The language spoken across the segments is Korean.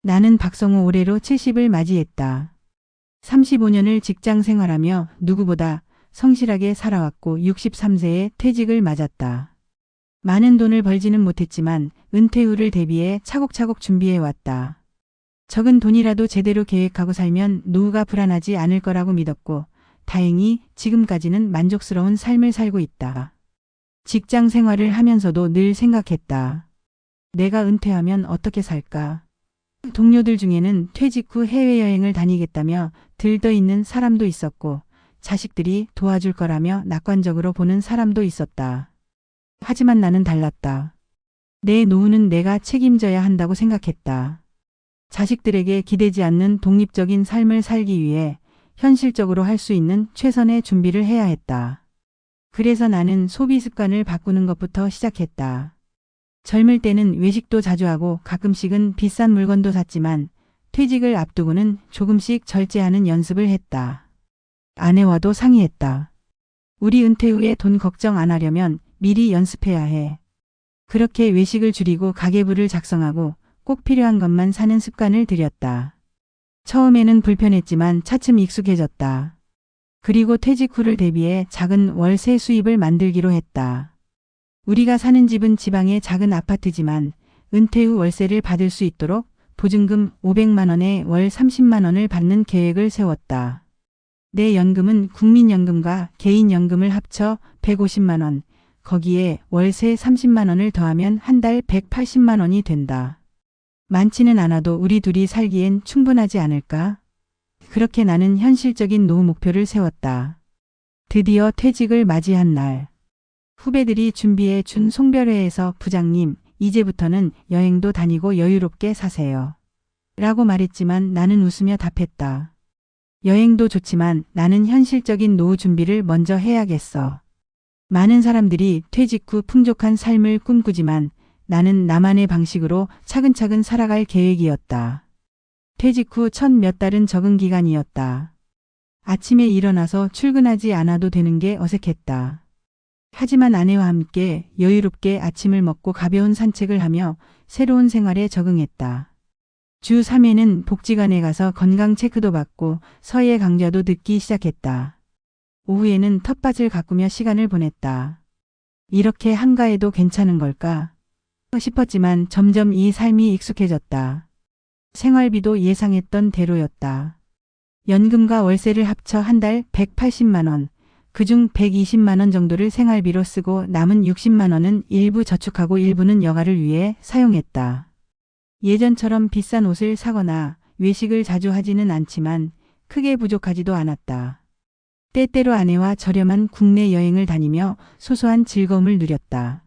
나는 박성호 올해로 70을 맞이했다. 35년을 직장 생활하며 누구보다 성실하게 살아왔고 63세에 퇴직을 맞았다. 많은 돈을 벌지는 못했지만 은퇴 후를 대비해 차곡차곡 준비해왔다. 적은 돈이라도 제대로 계획하고 살면 노후가 불안하지 않을 거라고 믿었고 다행히 지금까지는 만족스러운 삶을 살고 있다. 직장 생활을 하면서도 늘 생각했다. 내가 은퇴하면 어떻게 살까? 동료들 중에는 퇴직 후 해외여행을 다니겠다며 들떠있는 사람도 있었고 자식들이 도와줄 거라며 낙관적으로 보는 사람도 있었다. 하지만 나는 달랐다. 내 노후는 내가 책임져야 한다고 생각했다. 자식들에게 기대지 않는 독립적인 삶을 살기 위해 현실적으로 할 수 있는 최선의 준비를 해야 했다. 그래서 나는 소비 습관을 바꾸는 것부터 시작했다. 젊을 때는 외식도 자주 하고 가끔씩은 비싼 물건도 샀지만 퇴직을 앞두고는 조금씩 절제하는 연습을 했다. 아내와도 상의했다. 우리 은퇴 후에 돈 걱정 안 하려면 미리 연습해야 해. 그렇게 외식을 줄이고 가계부를 작성하고 꼭 필요한 것만 사는 습관을 들였다. 처음에는 불편했지만 차츰 익숙해졌다. 그리고 퇴직 후를 대비해 작은 월세 수입을 만들기로 했다. 우리가 사는 집은 지방의 작은 아파트지만 은퇴 후 월세를 받을 수 있도록 보증금 500만 원에 월 30만 원을 받는 계획을 세웠다. 내 연금은 국민연금과 개인연금을 합쳐 150만 원, 거기에 월세 30만 원을 더하면 한 달 180만 원이 된다. 많지는 않아도 우리 둘이 살기엔 충분하지 않을까? 그렇게 나는 현실적인 노후 목표를 세웠다. 드디어 퇴직을 맞이한 날. 후배들이 준비해 준 송별회에서 부장님, 이제부터는 여행도 다니고 여유롭게 사세요. 라고 말했지만 나는 웃으며 답했다. 여행도 좋지만 나는 현실적인 노후 준비를 먼저 해야겠어. 많은 사람들이 퇴직 후 풍족한 삶을 꿈꾸지만 나는 나만의 방식으로 차근차근 살아갈 계획이었다. 퇴직 후 첫 몇 달은 적응 기간이었다. 아침에 일어나서 출근하지 않아도 되는 게 어색했다. 하지만 아내와 함께 여유롭게 아침을 먹고 가벼운 산책을 하며 새로운 생활에 적응했다. 주 3회는 복지관에 가서 건강 체크도 받고 서예 강좌도 듣기 시작했다. 오후에는 텃밭을 가꾸며 시간을 보냈다. 이렇게 한가해도 괜찮은 걸까 싶었지만 점점 이 삶이 익숙해졌다. 생활비도 예상했던 대로였다. 연금과 월세를 합쳐 한 달 180만 원, 그중 120만 원 정도를 생활비로 쓰고 남은 60만 원은 일부 저축하고 일부는 여가를 위해 사용했다. 예전처럼 비싼 옷을 사거나 외식을 자주 하지는 않지만 크게 부족하지도 않았다. 때때로 아내와 저렴한 국내 여행을 다니며 소소한 즐거움을 누렸다.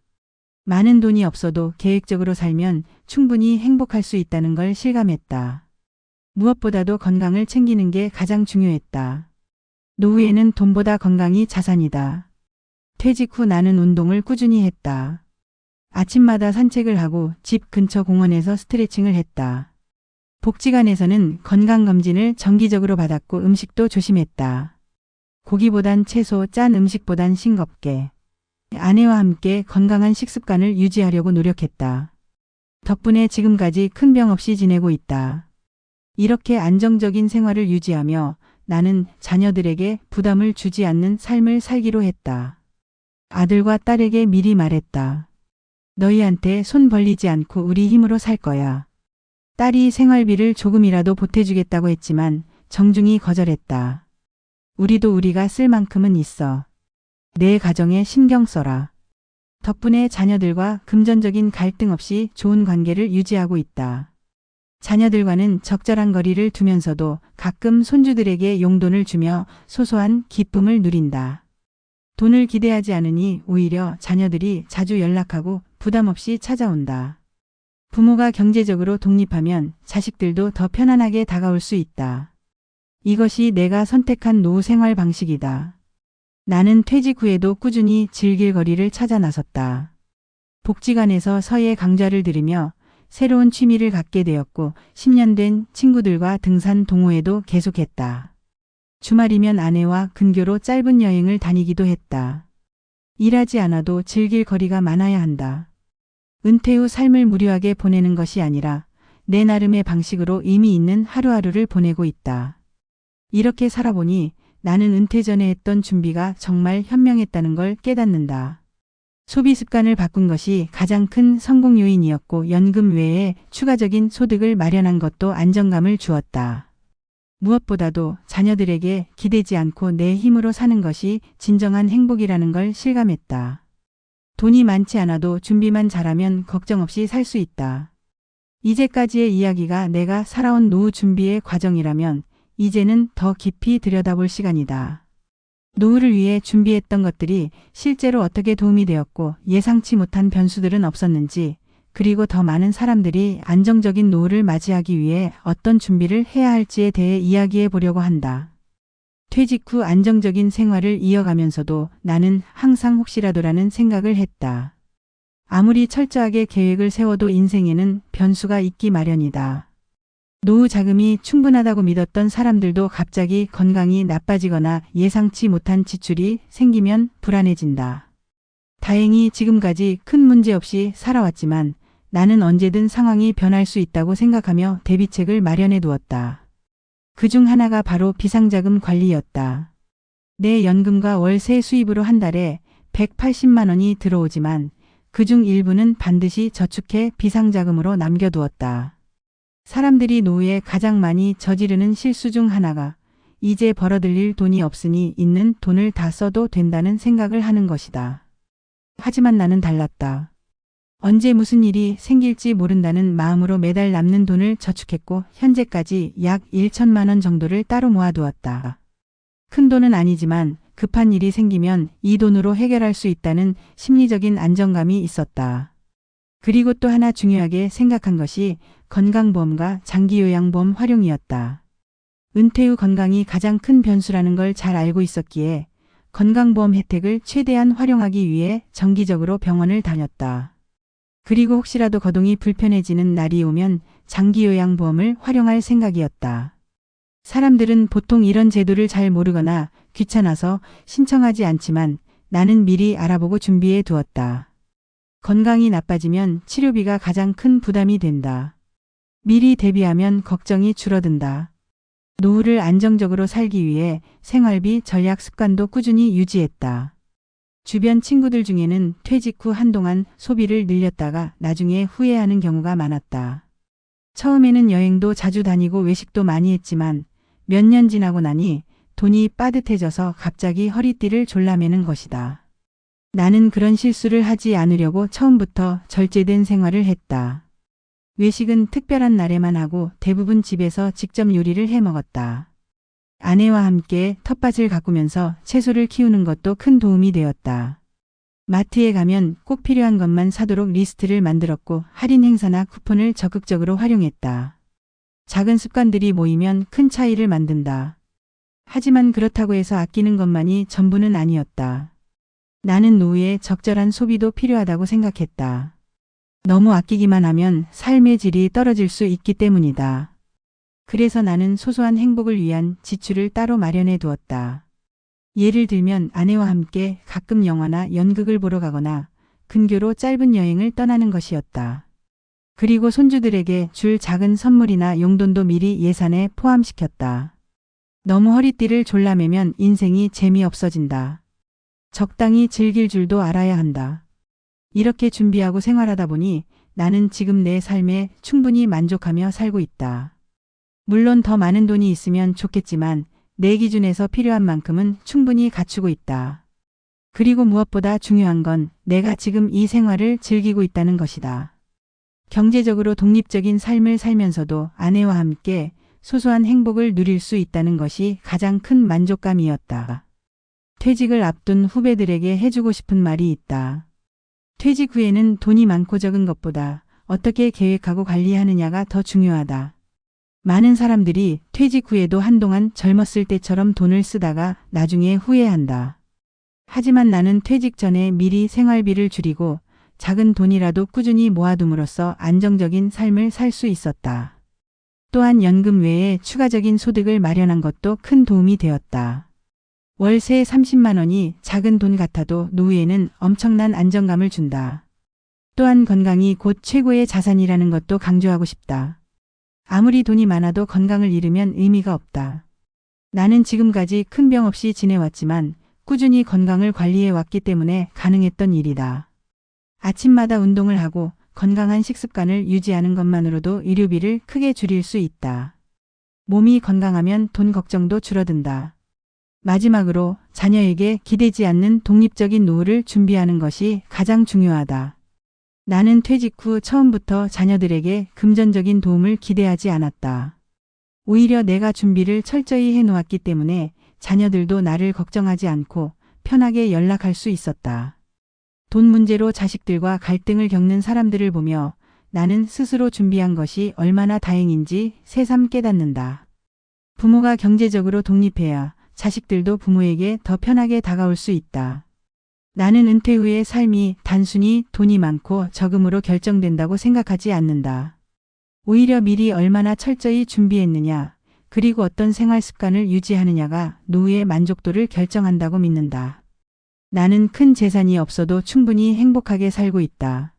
많은 돈이 없어도 계획적으로 살면 충분히 행복할 수 있다는 걸 실감했다. 무엇보다도 건강을 챙기는 게 가장 중요했다. 노후에는 돈보다 건강이 자산이다. 퇴직 후 나는 운동을 꾸준히 했다. 아침마다 산책을 하고 집 근처 공원에서 스트레칭을 했다. 복지관에서는 건강검진을 정기적으로 받았고 음식도 조심했다. 고기보단 채소, 짠 음식보단 싱겁게. 아내와 함께 건강한 식습관을 유지하려고 노력했다. 덕분에 지금까지 큰 병 없이 지내고 있다. 이렇게 안정적인 생활을 유지하며 나는 자녀들에게 부담을 주지 않는 삶을 살기로 했다. 아들과 딸에게 미리 말했다. 너희한테 손 벌리지 않고 우리 힘으로 살 거야. 딸이 생활비를 조금이라도 보태주겠다고 했지만 정중히 거절했다. 우리도 우리가 쓸 만큼은 있어. 내 가정에 신경 써라. 덕분에 자녀들과 금전적인 갈등 없이 좋은 관계를 유지하고 있다. 자녀들과는 적절한 거리를 두면서도 가끔 손주들에게 용돈을 주며 소소한 기쁨을 누린다. 돈을 기대하지 않으니 오히려 자녀들이 자주 연락하고 부담 없이 찾아온다. 부모가 경제적으로 독립하면 자식들도 더 편안하게 다가올 수 있다. 이것이 내가 선택한 노후 생활 방식이다. 나는 퇴직 후에도 꾸준히 즐길 거리를 찾아 나섰다. 복지관에서 서예 강좌를 들으며 새로운 취미를 갖게 되었고 10년 된 친구들과 등산 동호회도 계속했다. 주말이면 아내와 근교로 짧은 여행을 다니기도 했다. 일하지 않아도 즐길 거리가 많아야 한다. 은퇴 후 삶을 무료하게 보내는 것이 아니라 내 나름의 방식으로 의미 있는 하루하루를 보내고 있다. 이렇게 살아보니 나는 은퇴 전에 했던 준비가 정말 현명했다는 걸 깨닫는다. 소비 습관을 바꾼 것이 가장 큰 성공 요인이었고 연금 외에 추가적인 소득을 마련한 것도 안정감을 주었다. 무엇보다도 자녀들에게 기대지 않고 내 힘으로 사는 것이 진정한 행복이라는 걸 실감했다. 돈이 많지 않아도 준비만 잘하면 걱정 없이 살 수 있다. 이제까지의 이야기가 내가 살아온 노후 준비의 과정이라면 이제는 더 깊이 들여다볼 시간이다. 노후를 위해 준비했던 것들이 실제로 어떻게 도움이 되었고 예상치 못한 변수들은 없었는지, 그리고 더 많은 사람들이 안정적인 노후를 맞이하기 위해 어떤 준비를 해야 할지에 대해 이야기해 보려고 한다. 퇴직 후 안정적인 생활을 이어가면서도 나는 항상 혹시라도라는 생각을 했다. 아무리 철저하게 계획을 세워도 인생에는 변수가 있기 마련이다. 노후 자금이 충분하다고 믿었던 사람들도 갑자기 건강이 나빠지거나 예상치 못한 지출이 생기면 불안해진다. 다행히 지금까지 큰 문제 없이 살아왔지만 나는 언제든 상황이 변할 수 있다고 생각하며 대비책을 마련해 두었다. 그중 하나가 바로 비상자금 관리였다. 내 연금과 월세 수입으로 한 달에 180만 원이 들어오지만 그중 일부는 반드시 저축해 비상자금으로 남겨두었다. 사람들이 노후에 가장 많이 저지르는 실수 중 하나가 이제 벌어들일 돈이 없으니 있는 돈을 다 써도 된다는 생각을 하는 것이다. 하지만 나는 달랐다. 언제 무슨 일이 생길지 모른다는 마음으로 매달 남는 돈을 저축했고 현재까지 약 1천만 원 정도를 따로 모아두었다. 큰 돈은 아니지만 급한 일이 생기면 이 돈으로 해결할 수 있다는 심리적인 안정감이 있었다. 그리고 또 하나 중요하게 생각한 것이 건강보험과 장기요양보험 활용이었다. 은퇴 후 건강이 가장 큰 변수라는 걸 잘 알고 있었기에 건강보험 혜택을 최대한 활용하기 위해 정기적으로 병원을 다녔다. 그리고 혹시라도 거동이 불편해지는 날이 오면 장기요양보험을 활용할 생각이었다. 사람들은 보통 이런 제도를 잘 모르거나 귀찮아서 신청하지 않지만 나는 미리 알아보고 준비해 두었다. 건강이 나빠지면 치료비가 가장 큰 부담이 된다. 미리 대비하면 걱정이 줄어든다. 노후를 안정적으로 살기 위해 생활비 전략 습관도 꾸준히 유지했다. 주변 친구들 중에는 퇴직 후 한동안 소비를 늘렸다가 나중에 후회하는 경우가 많았다. 처음에는 여행도 자주 다니고 외식도 많이 했지만 몇 년 지나고 나니 돈이 빠듯해져서 갑자기 허리띠를 졸라매는 것이다. 나는 그런 실수를 하지 않으려고 처음부터 절제된 생활을 했다. 외식은 특별한 날에만 하고 대부분 집에서 직접 요리를 해 먹었다. 아내와 함께 텃밭을 가꾸면서 채소를 키우는 것도 큰 도움이 되었다. 마트에 가면 꼭 필요한 것만 사도록 리스트를 만들었고 할인 행사나 쿠폰을 적극적으로 활용했다. 작은 습관들이 모이면 큰 차이를 만든다. 하지만 그렇다고 해서 아끼는 것만이 전부는 아니었다. 나는 노후에 적절한 소비도 필요하다고 생각했다. 너무 아끼기만 하면 삶의 질이 떨어질 수 있기 때문이다. 그래서 나는 소소한 행복을 위한 지출을 따로 마련해 두었다. 예를 들면 아내와 함께 가끔 영화나 연극을 보러 가거나 근교로 짧은 여행을 떠나는 것이었다. 그리고 손주들에게 줄 작은 선물이나 용돈도 미리 예산에 포함시켰다. 너무 허리띠를 졸라매면 인생이 재미없어진다. 적당히 즐길 줄도 알아야 한다. 이렇게 준비하고 생활하다 보니 나는 지금 내 삶에 충분히 만족하며 살고 있다. 물론 더 많은 돈이 있으면 좋겠지만 내 기준에서 필요한 만큼은 충분히 갖추고 있다. 그리고 무엇보다 중요한 건 내가 지금 이 생활을 즐기고 있다는 것이다. 경제적으로 독립적인 삶을 살면서도 아내와 함께 소소한 행복을 누릴 수 있다는 것이 가장 큰 만족감이었다. 퇴직을 앞둔 후배들에게 해주고 싶은 말이 있다. 퇴직 후에는 돈이 많고 적은 것보다 어떻게 계획하고 관리하느냐가 더 중요하다. 많은 사람들이 퇴직 후에도 한동안 젊었을 때처럼 돈을 쓰다가 나중에 후회한다. 하지만 나는 퇴직 전에 미리 생활비를 줄이고 작은 돈이라도 꾸준히 모아둠으로써 안정적인 삶을 살 수 있었다. 또한 연금 외에 추가적인 소득을 마련한 것도 큰 도움이 되었다. 월세 30만 원이 작은 돈 같아도 노후에는 엄청난 안정감을 준다. 또한 건강이 곧 최고의 자산이라는 것도 강조하고 싶다. 아무리 돈이 많아도 건강을 잃으면 의미가 없다. 나는 지금까지 큰 병 없이 지내왔지만 꾸준히 건강을 관리해 왔기 때문에 가능했던 일이다. 아침마다 운동을 하고 건강한 식습관을 유지하는 것만으로도 의료비를 크게 줄일 수 있다. 몸이 건강하면 돈 걱정도 줄어든다. 마지막으로 자녀에게 기대지 않는 독립적인 노후를 준비하는 것이 가장 중요하다. 나는 퇴직 후 처음부터 자녀들에게 금전적인 도움을 기대하지 않았다. 오히려 내가 준비를 철저히 해놓았기 때문에 자녀들도 나를 걱정하지 않고 편하게 연락할 수 있었다. 돈 문제로 자식들과 갈등을 겪는 사람들을 보며 나는 스스로 준비한 것이 얼마나 다행인지 새삼 깨닫는다. 부모가 경제적으로 독립해야 자식들도 부모에게 더 편하게 다가올 수 있다. 나는 은퇴 후의 삶이 단순히 돈이 많고 적음으로 결정된다고 생각하지 않는다. 오히려 미리 얼마나 철저히 준비했느냐, 그리고 어떤 생활 습관을 유지하느냐가 노후의 만족도를 결정한다고 믿는다. 나는 큰 재산이 없어도 충분히 행복하게 살고 있다.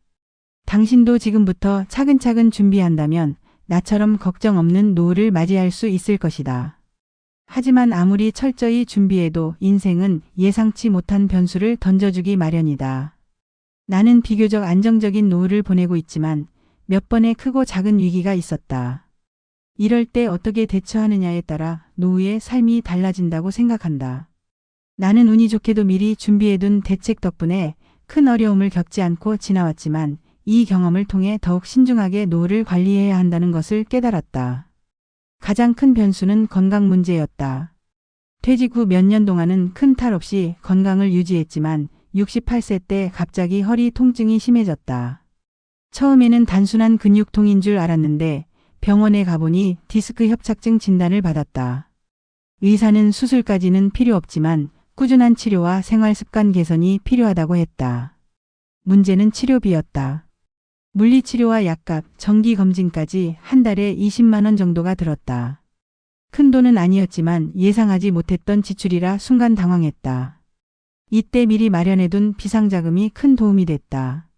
당신도 지금부터 차근차근 준비한다면 나처럼 걱정 없는 노후를 맞이할 수 있을 것이다. 하지만 아무리 철저히 준비해도 인생은 예상치 못한 변수를 던져주기 마련이다. 나는 비교적 안정적인 노후를 보내고 있지만 몇 번의 크고 작은 위기가 있었다. 이럴 때 어떻게 대처하느냐에 따라 노후의 삶이 달라진다고 생각한다. 나는 운이 좋게도 미리 준비해둔 대책 덕분에 큰 어려움을 겪지 않고 지나왔지만 이 경험을 통해 더욱 신중하게 노후를 관리해야 한다는 것을 깨달았다. 가장 큰 변수는 건강 문제였다. 퇴직 후 몇 년 동안은 큰 탈 없이 건강을 유지했지만 68세 때 갑자기 허리 통증이 심해졌다. 처음에는 단순한 근육통인 줄 알았는데 병원에 가보니 디스크 협착증 진단을 받았다. 의사는 수술까지는 필요 없지만 꾸준한 치료와 생활 습관 개선이 필요하다고 했다. 문제는 치료비였다. 물리치료와 약값, 정기검진까지 한 달에 20만 원 정도가 들었다. 큰 돈은 아니었지만 예상하지 못했던 지출이라 순간 당황했다. 이때 미리 마련해둔 비상자금이 큰 도움이 됐다.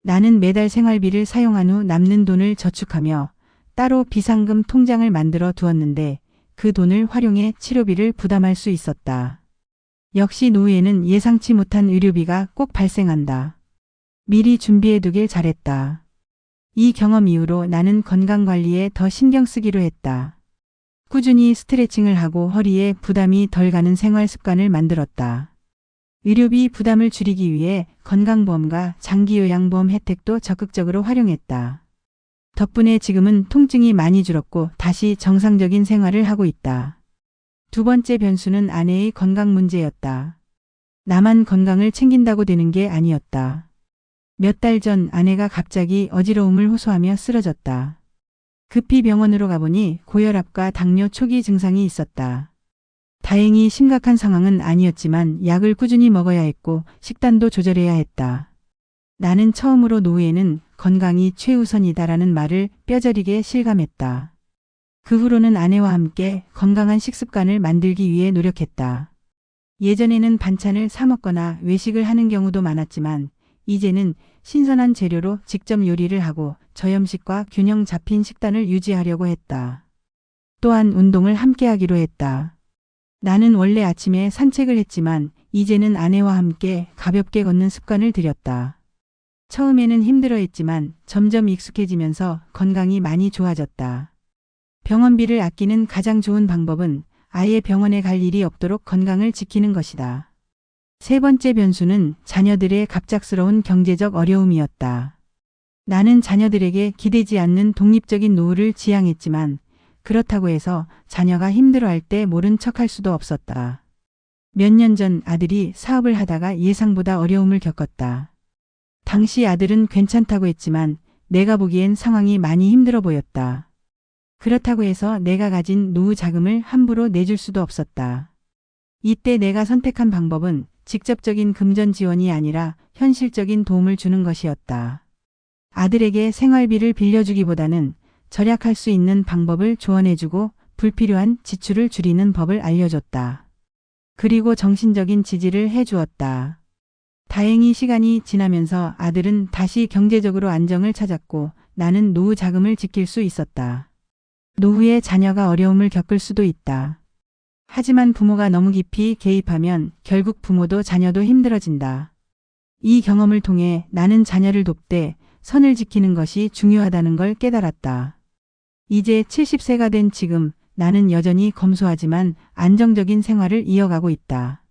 나는 매달 생활비를 사용한 후 남는 돈을 저축하며 따로 비상금 통장을 만들어 두었는데 그 돈을 활용해 치료비를 부담할 수 있었다. 역시 노후에는 예상치 못한 의료비가 꼭 발생한다. 미리 준비해두길 잘했다. 이 경험 이후로 나는 건강관리에 더 신경 쓰기로 했다. 꾸준히 스트레칭을 하고 허리에 부담이 덜 가는 생활 습관을 만들었다. 의료비 부담을 줄이기 위해 건강보험과 장기요양보험 혜택도 적극적으로 활용했다. 덕분에 지금은 통증이 많이 줄었고 다시 정상적인 생활을 하고 있다. 두 번째 변수는 아내의 건강 문제였다. 나만 건강을 챙긴다고 되는 게 아니었다. 몇 달 전 아내가 갑자기 어지러움을 호소하며 쓰러졌다. 급히 병원으로 가보니 고혈압과 당뇨 초기 증상이 있었다. 다행히 심각한 상황은 아니었지만 약을 꾸준히 먹어야 했고 식단도 조절해야 했다. 나는 처음으로 노후에는 건강이 최우선이다라는 말을 뼈저리게 실감했다. 그 후로는 아내와 함께 건강한 식습관을 만들기 위해 노력했다. 예전에는 반찬을 사 먹거나 외식을 하는 경우도 많았지만 이제는 신선한 재료로 직접 요리를 하고 저염식과 균형 잡힌 식단을 유지하려고 했다. 또한 운동을 함께 하기로 했다. 나는 원래 아침에 산책을 했지만 이제는 아내와 함께 가볍게 걷는 습관을 들였다. 처음에는 힘들어했지만 점점 익숙해지면서 건강이 많이 좋아졌다. 병원비를 아끼는 가장 좋은 방법은 아예 병원에 갈 일이 없도록 건강을 지키는 것이다. 세 번째 변수는 자녀들의 갑작스러운 경제적 어려움이었다. 나는 자녀들에게 기대지 않는 독립적인 노후를 지향했지만 그렇다고 해서 자녀가 힘들어할 때 모른 척할 수도 없었다. 몇 년 전 아들이 사업을 하다가 예상보다 어려움을 겪었다. 당시 아들은 괜찮다고 했지만 내가 보기엔 상황이 많이 힘들어 보였다. 그렇다고 해서 내가 가진 노후 자금을 함부로 내줄 수도 없었다. 이때 내가 선택한 방법은 직접적인 금전 지원이 아니라 현실적인 도움을 주는 것이었다. 아들에게 생활비를 빌려주기보다는 절약할 수 있는 방법을 조언해주고 불필요한 지출을 줄이는 법을 알려줬다. 그리고 정신적인 지지를 해주었다. 다행히 시간이 지나면서 아들은 다시 경제적으로 안정을 찾았고 나는 노후 자금을 지킬 수 있었다. 노후에 자녀가 어려움을 겪을 수도 있다. 하지만 부모가 너무 깊이 개입하면 결국 부모도 자녀도 힘들어진다. 이 경험을 통해 나는 자녀를 돕되 선을 지키는 것이 중요하다는 걸 깨달았다. 이제 70세가 된 지금 나는 여전히 검소하지만 안정적인 생활을 이어가고 있다.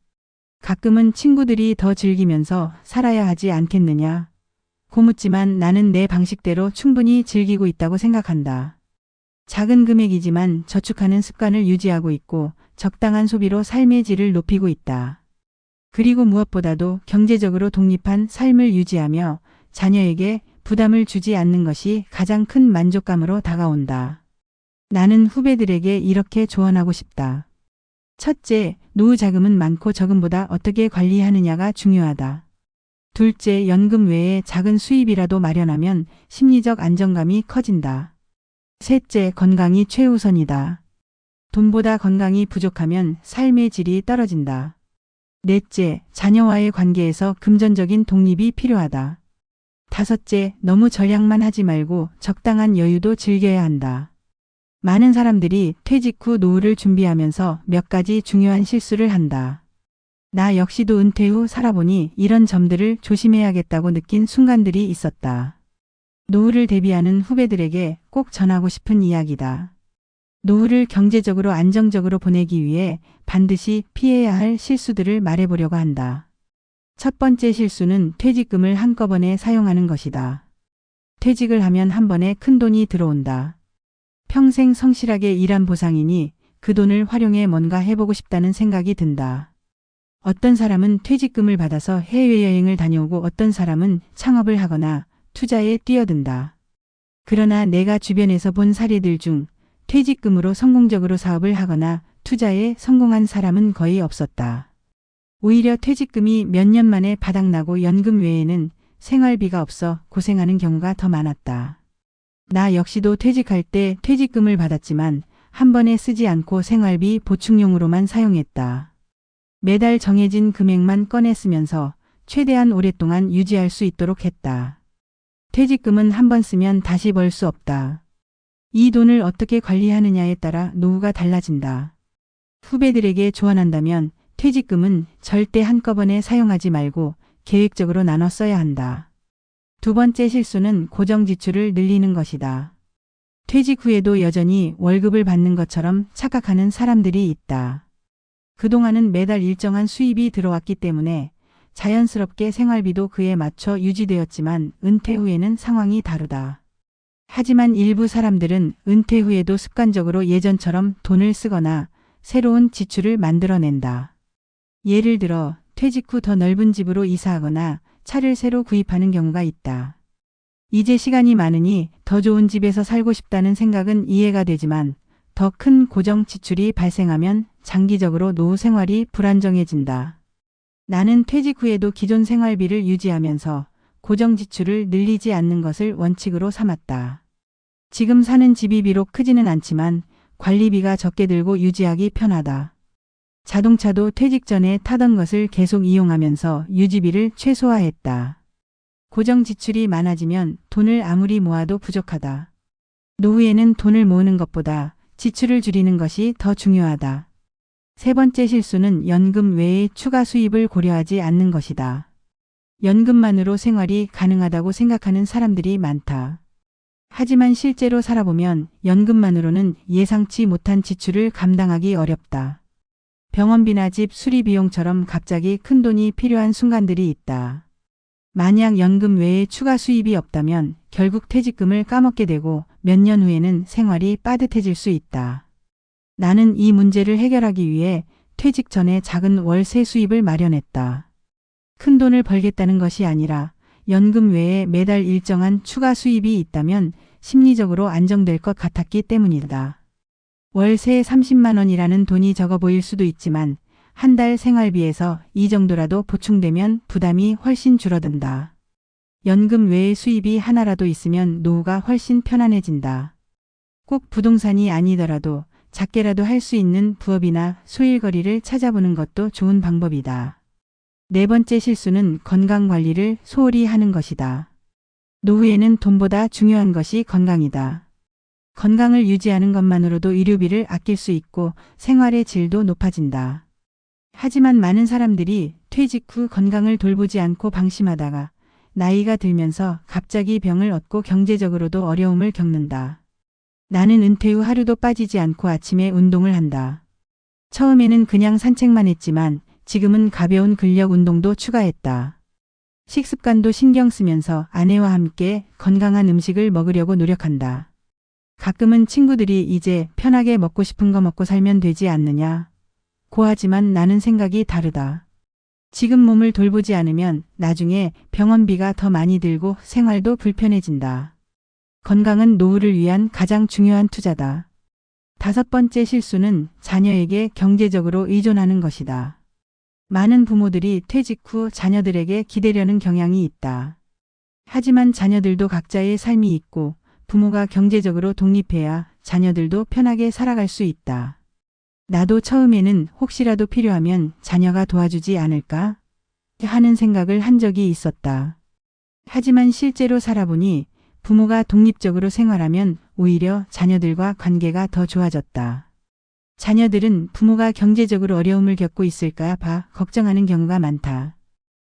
가끔은 친구들이 더 즐기면서 살아야 하지 않겠느냐 고 묻지만 나는 내 방식대로 충분히 즐기고 있다고 생각한다. 작은 금액이지만 저축하는 습관을 유지하고 있고 적당한 소비로 삶의 질을 높이고 있다. 그리고 무엇보다도 경제적으로 독립한 삶을 유지하며 자녀에게 부담을 주지 않는 것이 가장 큰 만족감으로 다가온다. 나는 후배들에게 이렇게 조언하고 싶다. 첫째, 노후 자금은 많고 적음보다 어떻게 관리하느냐가 중요하다. 둘째, 연금 외에 작은 수입이라도 마련하면 심리적 안정감이 커진다. 셋째, 건강이 최우선이다. 돈보다 건강이 부족하면 삶의 질이 떨어진다. 넷째, 자녀와의 관계에서 금전적인 독립이 필요하다. 다섯째, 너무 절약만 하지 말고 적당한 여유도 즐겨야 한다. 많은 사람들이 퇴직 후 노후를 준비하면서 몇 가지 중요한 실수를 한다. 나 역시도 은퇴 후 살아보니 이런 점들을 조심해야겠다고 느낀 순간들이 있었다. 노후를 대비하는 후배들에게 꼭 전하고 싶은 이야기다. 노후를 경제적으로 안정적으로 보내기 위해 반드시 피해야 할 실수들을 말해보려고 한다. 첫 번째 실수는 퇴직금을 한꺼번에 사용하는 것이다. 퇴직을 하면 한 번에 큰 돈이 들어온다. 평생 성실하게 일한 보상이니 그 돈을 활용해 뭔가 해보고 싶다는 생각이 든다. 어떤 사람은 퇴직금을 받아서 해외여행을 다녀오고 어떤 사람은 창업을 하거나 투자에 뛰어든다. 그러나 내가 주변에서 본 사례들 중 퇴직금으로 성공적으로 사업을 하거나 투자에 성공한 사람은 거의 없었다. 오히려 퇴직금이 몇 년 만에 바닥나고 연금 외에는 생활비가 없어 고생하는 경우가 더 많았다. 나 역시도 퇴직할 때 퇴직금을 받았지만 한 번에 쓰지 않고 생활비 보충용으로만 사용했다. 매달 정해진 금액만 꺼내 쓰면서 최대한 오랫동안 유지할 수 있도록 했다. 퇴직금은 한 번 쓰면 다시 벌 수 없다. 이 돈을 어떻게 관리하느냐에 따라 노후가 달라진다. 후배들에게 조언한다면 퇴직금은 절대 한꺼번에 사용하지 말고 계획적으로 나눠 써야 한다. 두 번째 실수는 고정 지출을 늘리는 것이다. 퇴직 후에도 여전히 월급을 받는 것처럼 착각하는 사람들이 있다. 그동안은 매달 일정한 수입이 들어왔기 때문에 자연스럽게 생활비도 그에 맞춰 유지되었지만 은퇴 후에는 상황이 다르다. 하지만 일부 사람들은 은퇴 후에도 습관적으로 예전처럼 돈을 쓰거나 새로운 지출을 만들어낸다. 예를 들어 퇴직 후 더 넓은 집으로 이사하거나 차를 새로 구입하는 경우가 있다. 이제 시간이 많으니 더 좋은 집에서 살고 싶다는 생각은 이해가 되지만 더 큰 고정 지출이 발생하면 장기적으로 노후 생활이 불안정해진다. 나는 퇴직 후에도 기존 생활비를 유지하면서 고정 지출을 늘리지 않는 것을 원칙으로 삼았다. 지금 사는 집이 비록 크지는 않지만 관리비가 적게 들고 유지하기 편하다. 자동차도 퇴직 전에 타던 것을 계속 이용하면서 유지비를 최소화했다. 고정 지출이 많아지면 돈을 아무리 모아도 부족하다. 노후에는 돈을 모으는 것보다 지출을 줄이는 것이 더 중요하다. 세 번째 실수는 연금 외에 추가 수입을 고려하지 않는 것이다. 연금만으로 생활이 가능하다고 생각하는 사람들이 많다. 하지만 실제로 살아보면 연금만으로는 예상치 못한 지출을 감당하기 어렵다. 병원비나 집 수리 비용처럼 갑자기 큰 돈이 필요한 순간들이 있다. 만약 연금 외에 추가 수입이 없다면 결국 퇴직금을 까먹게 되고 몇 년 후에는 생활이 빠듯해질 수 있다. 나는 이 문제를 해결하기 위해 퇴직 전에 작은 월세 수입을 마련했다. 큰 돈을 벌겠다는 것이 아니라 연금 외에 매달 일정한 추가 수입이 있다면 심리적으로 안정될 것 같았기 때문이다. 월세 30만 원이라는 돈이 적어 보일 수도 있지만 한 달 생활비에서 이 정도라도 보충되면 부담이 훨씬 줄어든다. 연금 외의 수입이 하나라도 있으면 노후가 훨씬 편안해진다. 꼭 부동산이 아니더라도 작게라도 할 수 있는 부업이나 소일거리를 찾아보는 것도 좋은 방법이다. 네 번째 실수는 건강관리를 소홀히 하는 것이다. 노후에는 돈보다 중요한 것이 건강이다. 건강을 유지하는 것만으로도 의료비를 아낄 수 있고 생활의 질도 높아진다. 하지만 많은 사람들이 퇴직 후 건강을 돌보지 않고 방심하다가 나이가 들면서 갑자기 병을 얻고 경제적으로도 어려움을 겪는다. 나는 은퇴 후 하루도 빠지지 않고 아침에 운동을 한다. 처음에는 그냥 산책만 했지만 지금은 가벼운 근력 운동도 추가했다. 식습관도 신경 쓰면서 아내와 함께 건강한 음식을 먹으려고 노력한다. 가끔은 친구들이 이제 편하게 먹고 싶은 거 먹고 살면 되지 않느냐 고하지만 나는 생각이 다르다. 지금 몸을 돌보지 않으면 나중에 병원비가 더 많이 들고 생활도 불편해진다. 건강은 노후를 위한 가장 중요한 투자다. 5번째 실수는 자녀에게 경제적으로 의존하는 것이다. 많은 부모들이 퇴직 후 자녀들에게 기대려는 경향이 있다. 하지만 자녀들도 각자의 삶이 있고 부모가 경제적으로 독립해야 자녀들도 편하게 살아갈 수 있다. 나도 처음에는 혹시라도 필요하면 자녀가 도와주지 않을까 하는 생각을 한 적이 있었다. 하지만 실제로 살아보니 부모가 독립적으로 생활하면 오히려 자녀들과 관계가 더 좋아졌다. 자녀들은 부모가 경제적으로 어려움을 겪고 있을까 봐 걱정하는 경우가 많다.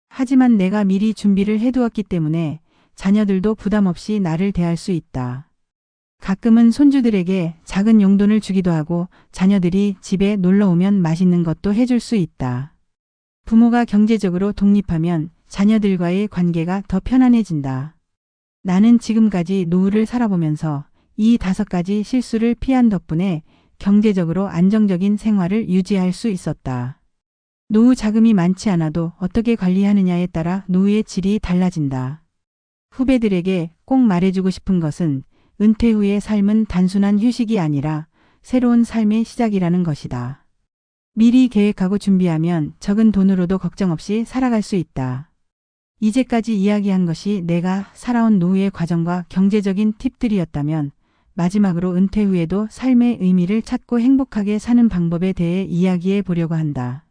하지만 내가 미리 준비를 해두었기 때문에 자녀들도 부담 없이 나를 대할 수 있다. 가끔은 손주들에게 작은 용돈을 주기도 하고 자녀들이 집에 놀러 오면 맛있는 것도 해줄 수 있다. 부모가 경제적으로 독립하면 자녀들과의 관계가 더 편안해진다. 나는 지금까지 노후를 살아보면서 이 5가지 실수를 피한 덕분에 경제적으로 안정적인 생활을 유지할 수 있었다. 노후 자금이 많지 않아도 어떻게 관리하느냐에 따라 노후의 질이 달라진다. 후배들에게 꼭 말해주고 싶은 것은 은퇴 후의 삶은 단순한 휴식이 아니라 새로운 삶의 시작이라는 것이다. 미리 계획하고 준비하면 적은 돈으로도 걱정 없이 살아갈 수 있다. 이제까지 이야기한 것이 내가 살아온 노후의 과정과 경제적인 팁들이었다면 마지막으로 은퇴 후에도 삶의 의미를 찾고 행복하게 사는 방법에 대해 이야기해 보려고 한다.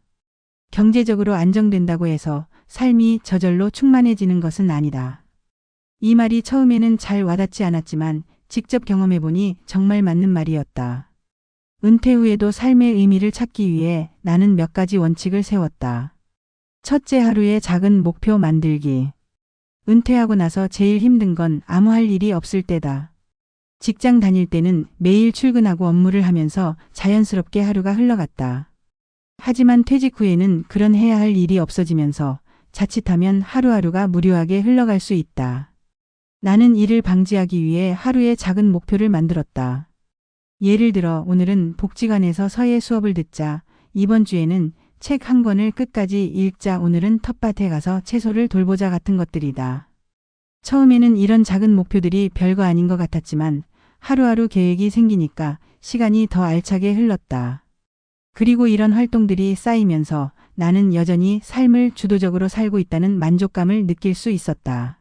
경제적으로 안정된다고 해서 삶이 저절로 충만해지는 것은 아니다. 이 말이 처음에는 잘 와닿지 않았지만 직접 경험해보니 정말 맞는 말이었다. 은퇴 후에도 삶의 의미를 찾기 위해 나는 몇 가지 원칙을 세웠다. 첫째, 하루의 작은 목표 만들기. 은퇴하고 나서 제일 힘든 건 아무 할 일이 없을 때다. 직장 다닐 때는 매일 출근하고 업무를 하면서 자연스럽게 하루가 흘러갔다. 하지만 퇴직 후에는 그런 해야 할 일이 없어지면서 자칫하면 하루하루가 무료하게 흘러갈 수 있다. 나는 이를 방지하기 위해 하루의 작은 목표를 만들었다. 예를 들어 오늘은 복지관에서 서예 수업을 듣자, 이번 주에는 책 한 권을 끝까지 읽자, 오늘은 텃밭에 가서 채소를 돌보자 같은 것들이다. 처음에는 이런 작은 목표들이 별거 아닌 것 같았지만 하루하루 계획이 생기니까 시간이 더 알차게 흘렀다. 그리고 이런 활동들이 쌓이면서 나는 여전히 삶을 주도적으로 살고 있다는 만족감을 느낄 수 있었다.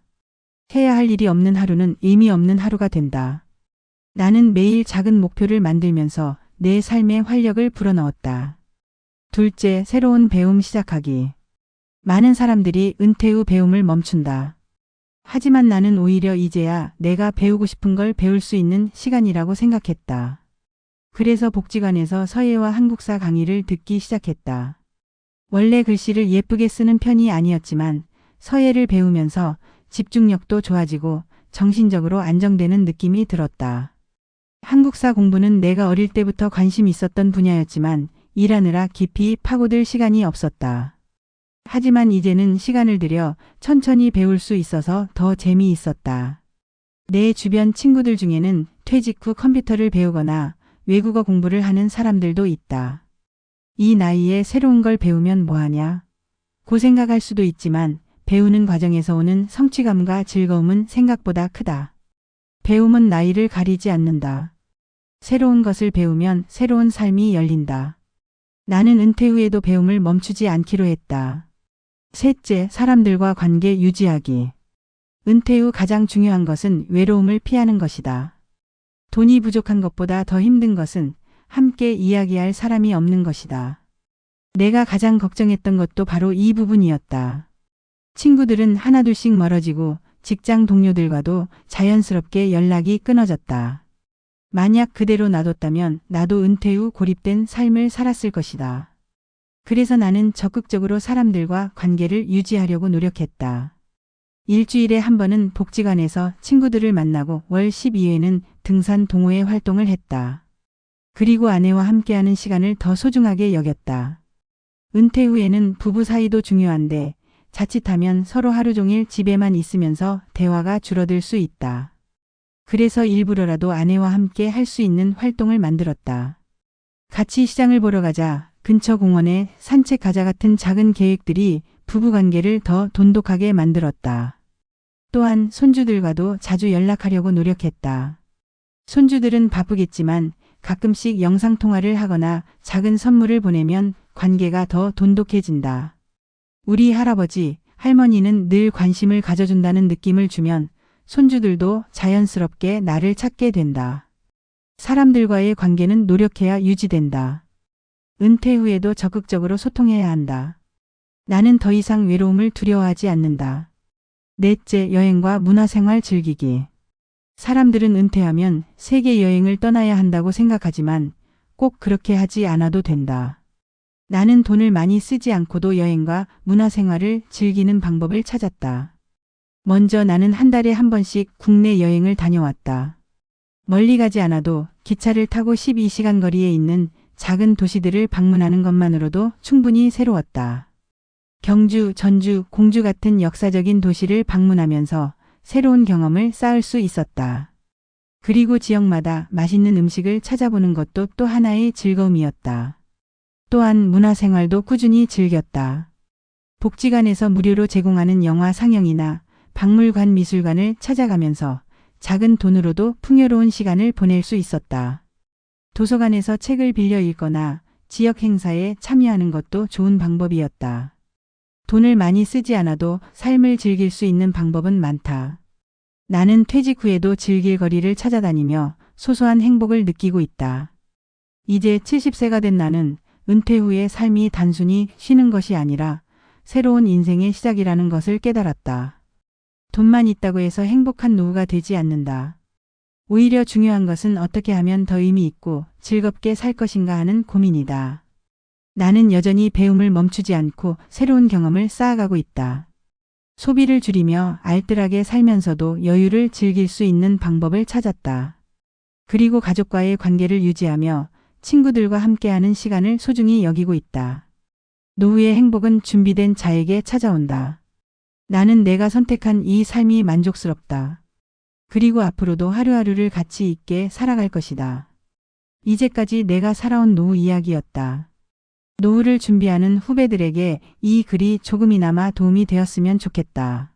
해야 할 일이 없는 하루는 의미 없는 하루가 된다. 나는 매일 작은 목표를 만들면서 내 삶에 활력을 불어넣었다. 둘째, 새로운 배움 시작하기. 많은 사람들이 은퇴 후 배움을 멈춘다. 하지만 나는 오히려 이제야 내가 배우고 싶은 걸 배울 수 있는 시간이라고 생각했다. 그래서 복지관에서 서예와 한국사 강의를 듣기 시작했다. 원래 글씨를 예쁘게 쓰는 편이 아니었지만 서예를 배우면서 집중력도 좋아지고 정신적으로 안정되는 느낌이 들었다. 한국사 공부는 내가 어릴 때부터 관심 있었던 분야였지만 일하느라 깊이 파고들 시간이 없었다. 하지만 이제는 시간을 들여 천천히 배울 수 있어서 더 재미있었다. 내 주변 친구들 중에는 퇴직 후 컴퓨터를 배우거나 외국어 공부를 하는 사람들도 있다. 이 나이에 새로운 걸 배우면 뭐하냐? 고 생각할 수도 있지만 배우는 과정에서 오는 성취감과 즐거움은 생각보다 크다. 배움은 나이를 가리지 않는다. 새로운 것을 배우면 새로운 삶이 열린다. 나는 은퇴 후에도 배움을 멈추지 않기로 했다. 셋째, 사람들과 관계 유지하기. 은퇴 후 가장 중요한 것은 외로움을 피하는 것이다. 돈이 부족한 것보다 더 힘든 것은 함께 이야기할 사람이 없는 것이다. 내가 가장 걱정했던 것도 바로 이 부분이었다. 친구들은 하나둘씩 멀어지고 직장 동료들과도 자연스럽게 연락이 끊어졌다. 만약 그대로 놔뒀다면 나도 은퇴 후 고립된 삶을 살았을 것이다. 그래서 나는 적극적으로 사람들과 관계를 유지하려고 노력했다. 일주일에 한 번은 복지관에서 친구들을 만나고 월 12회는 등산 동호회 활동을 했다. 그리고 아내와 함께하는 시간을 더 소중하게 여겼다. 은퇴 후에는 부부 사이도 중요한데 자칫하면 서로 하루 종일 집에만 있으면서 대화가 줄어들 수 있다. 그래서 일부러라도 아내와 함께 할 수 있는 활동을 만들었다. 같이 시장을 보러 가자, 근처 공원에 산책 가자 같은 작은 계획들이 부부관계를 더 돈독하게 만들었다. 또한 손주들과도 자주 연락하려고 노력했다. 손주들은 바쁘겠지만 가끔씩 영상통화를 하거나 작은 선물을 보내면 관계가 더 돈독해진다. 우리 할아버지, 할머니는 늘 관심을 가져준다는 느낌을 주면 손주들도 자연스럽게 나를 찾게 된다. 사람들과의 관계는 노력해야 유지된다. 은퇴 후에도 적극적으로 소통해야 한다. 나는 더 이상 외로움을 두려워하지 않는다. 넷째, 여행과 문화생활 즐기기. 사람들은 은퇴하면 세계 여행을 떠나야 한다고 생각하지만 꼭 그렇게 하지 않아도 된다. 나는 돈을 많이 쓰지 않고도 여행과 문화생활을 즐기는 방법을 찾았다. 먼저 나는 한 달에 한 번씩 국내 여행을 다녀왔다. 멀리 가지 않아도 기차를 타고 12시간 거리에 있는 작은 도시들을 방문하는 것만으로도 충분히 새로웠다. 경주, 전주, 공주 같은 역사적인 도시를 방문하면서 새로운 경험을 쌓을 수 있었다. 그리고 지역마다 맛있는 음식을 찾아보는 것도 또 하나의 즐거움이었다. 또한 문화생활도 꾸준히 즐겼다. 복지관에서 무료로 제공하는 영화 상영이나 박물관, 미술관을 찾아가면서 작은 돈으로도 풍요로운 시간을 보낼 수 있었다. 도서관에서 책을 빌려 읽거나 지역 행사에 참여하는 것도 좋은 방법이었다. 돈을 많이 쓰지 않아도 삶을 즐길 수 있는 방법은 많다. 나는 퇴직 후에도 즐길 거리를 찾아다니며 소소한 행복을 느끼고 있다. 이제 70세가 된 나는 은퇴 후의 삶이 단순히 쉬는 것이 아니라 새로운 인생의 시작이라는 것을 깨달았다. 돈만 있다고 해서 행복한 노후가 되지 않는다. 오히려 중요한 것은 어떻게 하면 더 의미 있고 즐겁게 살 것인가 하는 고민이다. 나는 여전히 배움을 멈추지 않고 새로운 경험을 쌓아가고 있다. 소비를 줄이며 알뜰하게 살면서도 여유를 즐길 수 있는 방법을 찾았다. 그리고 가족과의 관계를 유지하며 친구들과 함께하는 시간을 소중히 여기고 있다. 노후의 행복은 준비된 자에게 찾아온다. 나는 내가 선택한 이 삶이 만족스럽다. 그리고 앞으로도 하루하루를 가치 있게 살아갈 것이다. 이제까지 내가 살아온 노후 이야기였다. 노후를 준비하는 후배들에게 이 글이 조금이나마 도움이 되었으면 좋겠다.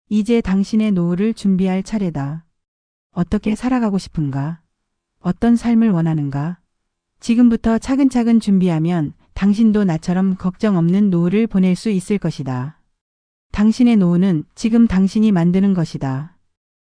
이제 당신의 노후를 준비할 차례다. 어떻게 살아가고 싶은가? 어떤 삶을 원하는가? 지금부터 차근차근 준비하면 당신도 나처럼 걱정 없는 노후를 보낼 수 있을 것이다. 당신의 노후는 지금 당신이 만드는 것이다.